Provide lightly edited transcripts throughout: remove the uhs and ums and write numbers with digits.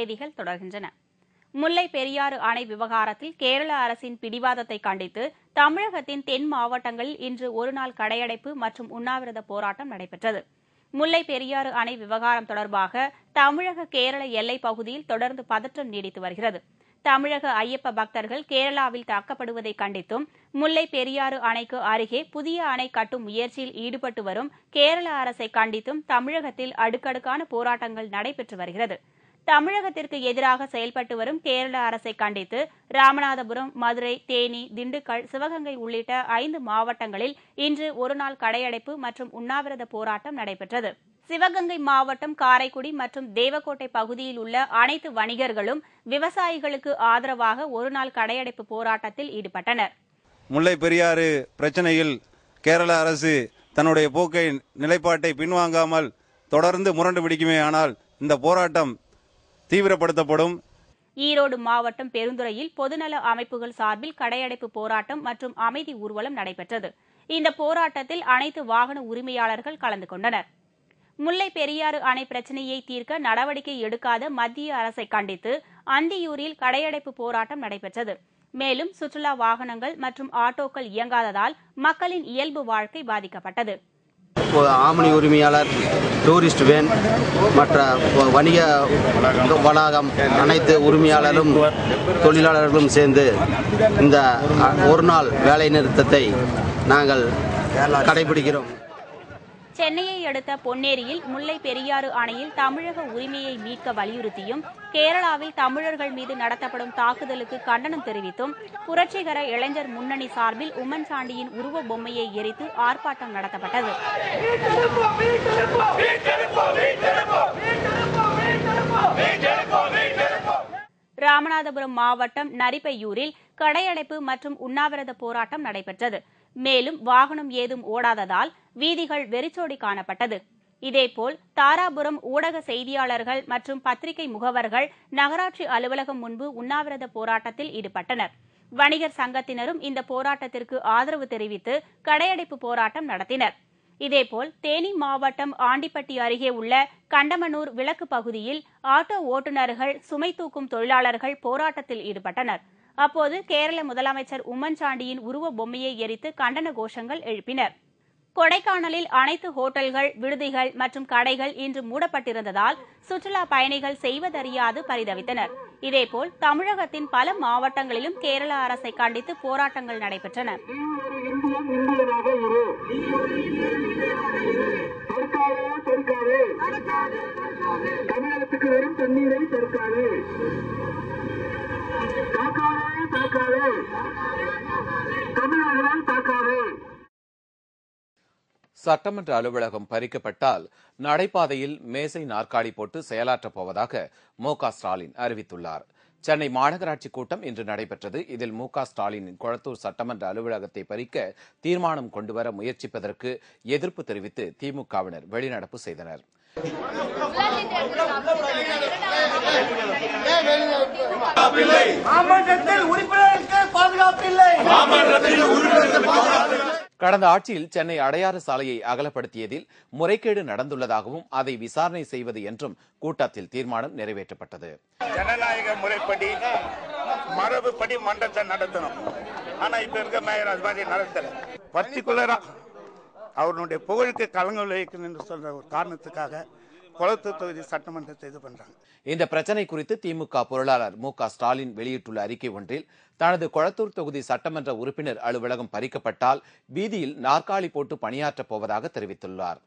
செய்திகள் தொடர்கின்றன. முல்லை பெரியாறு அணை விவகாரத்தில் கேரள அரசின் பிடிவாதத்தை கண்டித்து தமிழகத்தின் தென் மாவட்டங்களில் இன்று ஒருநாள் கடையடைப்பு மற்றும் உண்ணாவிரத போராட்டம் நடைபெற்றது. முல்லை பெரியாறு அணை விவகாரம் தொடர்பாக தமிழக கேரள எல்லைப் பகுதியில் தொடர்ந்து பதற்றம் நீடித்து வருகிறது. தமிழக ஐயப்ப பக்தர்கள் கேரளாவில் தாக்கப்படுவதை கண்டித்தும் முல்லை பெரியாறு அணைக்கு அருகே புதிய அணை கட்டும் முயற்சியில் ஈடுபட்டு வரும் கேரள அரசை கண்டித்தும் தமிழகத்தில் அடுக்கடுக்கான போராட்டங்கள் நடைபெற்று வருகிறது. தமிழகத்திற்கு எதிராக செயல்பட்டு வரும் கேரள அரசை கண்டித்து ராமநாதபுரம், மதுரை, தேனி, திண்டுக்கல், சிவகங்கை உள்ளிட்ட 5 மாவட்டங்களில் இன்று ஒருநாள் கடையடைப்பு மற்றும் உண்ணாவிரத போராட்டம் நடைபெற்றது. சிவகங்கை மாவட்டம் காரைக்குடி மற்றும் தேவக்கோட்டை பகுதியில் உள்ள அனைத்து வணிகர்களும் விவசாயிகளுக்கு ஆதரவாக ஒருநாள் கடையடைப்பு போராட்டத்தில் ஈடுபட்டனர். முல்லை பெரியாறு பிரச்சனையில் கேரள அரசு தன்னுடைய போக்கை நிலைப்பாட்டை பின்வாங்காமல் தொடர்ந்து முரண்டு பிடிக்குமே ஆனால் இந்த போராட்டம் தீவிரப்படுத்தப்படும். ஈரோடு மாவட்டம் பெருந்துறையில் பொதுநல அமைப்புகள் சார்பில் கடையடைப்பு போராட்டம் மற்றும் அமைதி ஊர்வலம் நடைபெற்றது. இந்த போராட்டத்தில் அனைத்து வாகன உரிமையாளர்கள் கலந்து கொண்டனர். முல்லை பெரியாறு அணை பிரச்சினையை தீர்க்க நடவடிக்கை எடுக்காத மத்திய அரசை கண்டித்து அந்தியூரில் கடையடைப்பு போராட்டம் நடைபெற்றது. மேலும் சுற்றுலா வாகனங்கள் மற்றும் ஆட்டோக்கள் இயங்காததால் மக்களின் இயல்பு வாழ்க்கை பாதிக்கப்பட்டது. ஆமணி உரிமையாளர், டூரிஸ்ட் வேன், மற்ற வணிக வளாகம் அனைத்து உரிமையாளரும் தொழிலாளர்களும் சேர்ந்து இந்த ஒருநாள் வேலை நிறுத்தத்தை நாங்கள் கடைபிடிக்கிறோம். சென்னையை அடுத்த பொன்னேரியில் முல்லை பெரியாறு அணையில் தமிழக உரிமையை மீட்க வலியுறுத்தியும் கேரளாவில் தமிழர்கள் மீது நடத்தப்படும் தாக்குதலுக்கு கண்டனம் தெரிவித்தும் புரட்சிகர இளைஞர் முன்னணி சார்பில் உம்மன் சாண்டியின் உருவ பொம்மையை எரித்து ஆர்ப்பாட்டம் நடத்தப்பட்டது. ராமநாதபுரம் மாவட்டம் நரிப்பையூரில் கடையடைப்பு மற்றும் உண்ணாவிரத போராட்டம் நடைபெற்றது. மேலும் வாகனம் ஏதும் ஓடாததால் வீதிகள் வெறிச்சோடி காணப்பட்டது. இதேபோல் தாராபுரம் ஊடக செய்தியாளர்கள் மற்றும் பத்திரிகை முகவர்கள் நகராட்சி அலுவலகம் முன்பு உண்ணாவிரத போராட்டத்தில் ஈடுபட்டனர். வணிகர் சங்கத்தினரும் இந்த போராட்டத்திற்கு ஆதரவு தெரிவித்து கடையடைப்பு போராட்டம் நடத்தினர். இதேபோல் தேனி மாவட்டம் ஆண்டிப்பட்டி அருகே உள்ள கண்டமனூர் விளக்கு பகுதியில் ஆட்டோ ஓட்டுநர்கள், சுமை தூக்கும் தொழிலாளர்கள் போராட்டத்தில் ஈடுபட்டனர். அப்போது கேரள முதலமைச்சர் உம்மன் சாண்டியின் உருவ பொம்மையை எரித்து கண்டன கோஷங்கள் எழுப்பினர். கொடைக்கானலில் அனைத்து ஹோட்டல்கள், விடுதிகள் மற்றும் கடைகள் இன்று மூடப்பட்டிருந்ததால் சுற்றுலா பயணிகள் செய்வதறியாது பரிதவித்தனர். இதேபோல் தமிழகத்தின் பல மாவட்டங்களிலும் கேரள அரசை கண்டித்து போராட்டங்கள் நடைபெற்றன. சட்டமன்ற அலுவலகம் பறிக்கப்பட்டால் நடைபாதையில் மேசை நாற்காலி போட்டு செயலாற்றப் போவதாக மு.க. ஸ்டாலின் அறிவித்துள்ளார். சென்னை மாநகராட்சி கூட்டம் இன்று நடைபெற்றது. இதில் மு.க. ஸ்டாலினின் கொளத்தூர் சட்டமன்ற அலுவலகத்தை பறிக்க தீர்மானம் கொண்டுவர முயற்சிப்பதற்கு எதிர்ப்பு தெரிவித்து திமுகவினர் வெளிநடப்பு செய்தனர். கடந்த ஆட்சியில் சென்னை அடையாறு சாலையை அகலப்படுத்தியதில் முறைகேடு நடந்துள்ளதாகவும் அதை விசாரணை செய்வது என்றும் கூட்டத்தில் தீர்மானம் நிறைவேற்றப்பட்டது. ஜனநாயக முறைப்படி மரபுப்படி மன்றத்தை நடத்தணும். ஆனா இப்ப இருக்க மேயர் அது மாதிரி நடத்தல. பர்டிகுலரா அவருடைய புகழுக்கு களங்கம் விளைவிக்கணும் என்று சொல்ற ஒரு காரணத்துக்காக கொளத்தூர் தொகுதி சட்டமன்றத்தை இது பண்றாங்க. இந்த பிரச்சனை குறித்து திமுக பொருளாளர் மு.க. ஸ்டாலின் வெளியிட்டுள்ள அறிக்கை ஒன்றில் தனது கொளத்தூர் தொகுதி சட்டமன்ற உறுப்பினர் அலுவலகம் பறிக்கப்பட்டால் வீதியில் நாற்காலி போட்டு பணியாற்றப் போவதாக தெரிவித்துள்ளார்.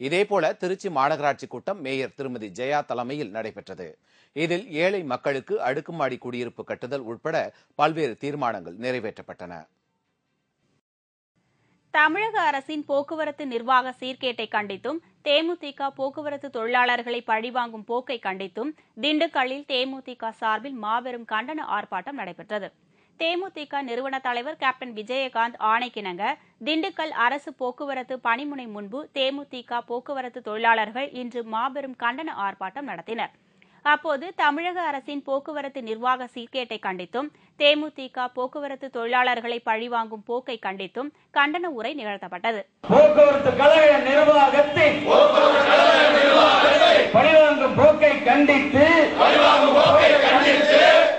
இதேபோல திருச்சி மாநகராட்சி கூட்டம் மேயர் திருமதி ஜெயா தலைமையில் நடைபெற்றது. இதில் ஏழை மக்களுக்கு அடுக்குமாடி குடியிருப்பு கட்டுதல் உட்பட பல்வேறு தீர்மானங்கள் நிறைவேற்றப்பட்டன. தமிழக அரசின் போக்குவரத்து நிர்வாக சீர்கேட்டை கண்டித்தும் தேமுதிக போக்குவரத்து தொழிலாளர்களை பழிவாங்கும் போக்கை கண்டித்தும் திண்டுக்கல்லில் தேமுதிக சார்பில் மாபெரும் கண்டன ஆர்ப்பாட்டம் நடைபெற்றது. தேமுதிக நிறுவன தலைவர் கேப்டன் விஜயகாந்த் ஆணைக்கிணங்க திண்டுக்கல் அரசு போக்குவரத்து பணிமுனை முன்பு தேமுதிக போக்குவரத்து தொழிலாளர்கள் இன்று மாபெரும் கண்டன ஆர்ப்பாட்டம் நடத்தினர். அப்போது தமிழக அரசின் போக்குவரத்து நிர்வாக சீர்கேட்டை கண்டித்தும் தேமுதிக போக்குவரத்து தொழிலாளர்களை பழிவாங்கும் போக்கை கண்டித்தும் கண்டன உரை நிகழ்த்தப்பட்டது. போக்குவரத்து கழக நிர்வாகத்தின் பழிவாங்கும் போக்கை கண்டித்து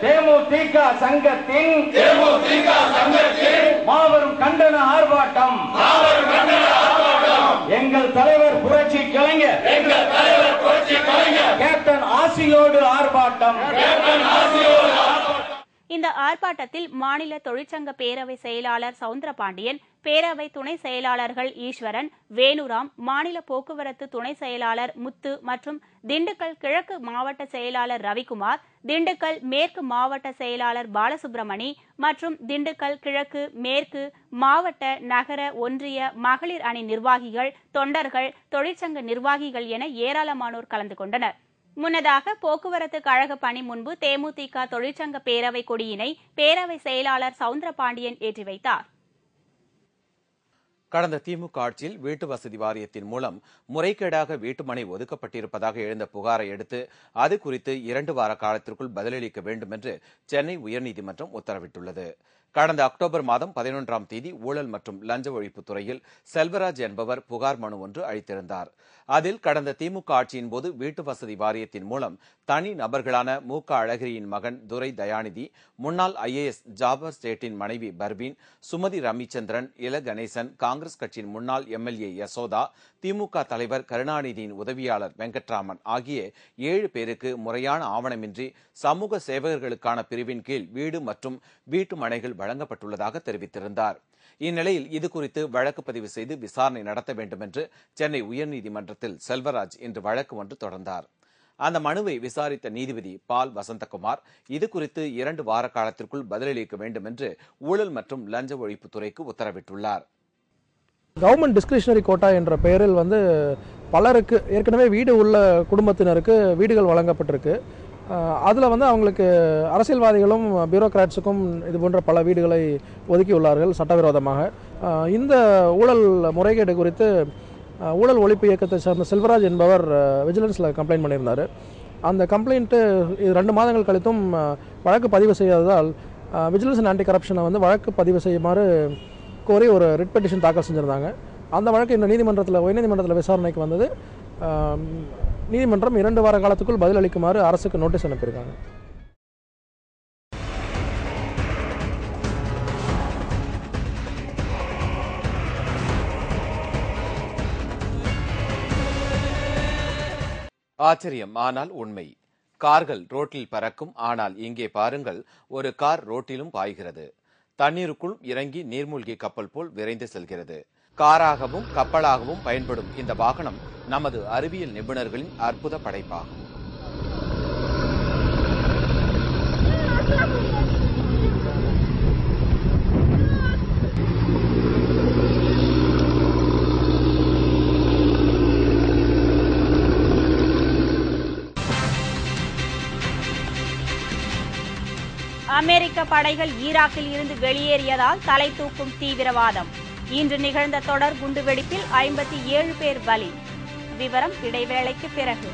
தேமுதிக சங்கத்தின் மாபெரும் கண்டன ஆர்ப்பாட்டம். எங்கள் தலைவர் புரட்சி கலைஞர் கேப்டன் ஆசியோடு ஆர்ப்பாட்டம். இந்த ஆர்ப்பாட்டத்தில் மாநில தொழிற்சங்க பேரவை செயலாளர் சவுந்தரபாண்டியன், பேரவை துணை செயலாளர்கள் ஈஸ்வரன், வேணுராம், மாநில போக்குவரத்து துணை செயலாளர் முத்து மற்றும் திண்டுக்கல் கிழக்கு மாவட்ட செயலாளர் ரவிக்குமார், திண்டுக்கல் மேற்கு மாவட்ட செயலாளர் பாலசுப்ரமணி மற்றும் திண்டுக்கல் கிழக்கு, மேற்கு மாவட்ட, நகர, ஒன்றிய மகளிர் அணி நிர்வாகிகள், தொண்டர்கள், தொழிற்சங்க நிர்வாகிகள் என ஏராளமானோர் கலந்து கொண்டனர். முன்னதாக போக்குவரத்து கழக பணி முன்பு தேமுதிக தொழிற்சங்க பேரவை கொடியினை பேரவை செயலாளர் சவுந்தரபாண்டியன் ஏற்றி வைத்தார். கடந்த திமுக ஆட்சியில் வீட்டு வசதி வாரியத்தின் மூலம் முறைகேடாக வீட்டுமனை ஒதுக்கப்பட்டிருப்பதாக எழுந்த புகாரை அடுத்து அது குறித்து 2 வார காலத்திற்குள் பதிலளிக்க வேண்டும் என்று சென்னை உயர்நீதிமன்றம் உத்தரவிட்டுள்ளது. கடந்த அக்டோபர் மாதம் 11ஆம் தேதி ஊழல் மற்றும் லஞ்ச ஒழிப்பு துறையில் செல்வராஜ் என்பவர் புகார் மனு ஒன்று அளித்திருந்தார். அதில் கடந்த திமுக ஆட்சியின் போது வீட்டு வசதி வாரியத்தின் மூலம் தனி நபர்களான மு.க. அழகிரியின் மகன் துரை தயாநிதி, முன்னாள் IAS ஜாபர் சேட்டின் மனைவி பர்வீன், சுமதி ரவிச்சந்திரன், இல கணேசன், காங்கிரஸ் கட்சியின் முன்னாள் MLA யசோதா, திமுக தலைவர் கருணாநிதியின் உதவியாளர் வெங்கட்ராமன் ஆகிய 7 பேருக்கு முறையான ஆவணமின்றி சமூக சேவகர்களுக்கான பிரிவின் கீழ் வீடு மற்றும் வீட்டு மனைகள் வழங்கப்பட்டுள்ளதாக தெரிவித்திருந்தார். இந்நிலையில் இதுகுறித்து வழக்கு பதிவு செய்து விசாரணை நடத்த வேண்டும் என்று சென்னை உயர்நீதிமன்றத்தில் செல்வராஜ் இன்று வழக்கு ஒன்று தொடர்ந்தார். அந்த மனுவை விசாரித்த நீதிபதி பால் வசந்தகுமார் இதுகுறித்து 2 வார காலத்திற்குள் பதிலளிக்க வேண்டும் என்று ஊழல் மற்றும் லஞ்ச ஒழிப்புத்துறைக்கு உத்தரவிட்டுள்ளார். கவர்மெண்ட் டிஸ்கிரிஷனரி கோட்டா என்ற பெயரில் பலருக்கு ஏற்கனவே வீடு உள்ள குடும்பத்தினருக்கு வீடுகள் வழங்கப்பட்டிருக்கு. அதில் அவங்களுக்கு அரசியல்வாதிகளும் பியூரோக்ராட்ஸுக்கும் இது போன்ற பல வீடுகளை ஒதுக்கியுள்ளார்கள் சட்டவிரோதமாக. இந்த ஊழல் முறைகேடு குறித்து ஊழல் ஒழிப்பு இயக்கத்தை சார்ந்த செல்வராஜ் என்பவர் விஜிலன்ஸில் கம்ப்ளைண்ட் பண்ணியிருந்தார். அந்த கம்ப்ளைண்ட்டு 2 மாதங்கள் கழித்தும் வழக்கு பதிவு செய்யாததால் விஜிலன்ஸ் அண்ட் ஆன்டி கரப்ஷனை வழக்கு பதிவு செய்யுமாறு கோரி ஒரு ரிட் பெட்டிஷன் தாக்கல் செஞ்சுருந்தாங்க. அந்த வழக்கு இந்த உயர்நீதிமன்றத்தில் விசாரணைக்கு வந்தது. நீதிமன்றம் 2 வார காலத்துக்குள் பதிலளிக்குமாறு அரசுக்கு நோட்டீஸ் அனுப்பியிருக்காங்க. ஆச்சரியம், ஆனால் உண்மை. கார்கள் ரோட்டில் பறக்கும், ஆனால் இங்கே பாருங்கள், ஒரு கார் ரோட்டிலும் பாய்கிறது. தண்ணீருக்குள் இறங்கி நீர்மூழ்கி கப்பல் போல் விரைந்து செல்கிறது. காராகவும் கப்பலாகவும் பயன்படும் இந்த வாகனம் நமது அறிவியல் நிபுணர்களின் அற்புத படைப்பாகும். அமெரிக்க படைகள் ஈராக்கில் இருந்து வெளியேறியதால் தலை தூக்கும் தீவிரவாதம். இன்று நிகழ்ந்த தொடர் குண்டுவெடிப்பில் 57 பேர் பலி. விவரம் இடைவேளைக்கு பிறகு.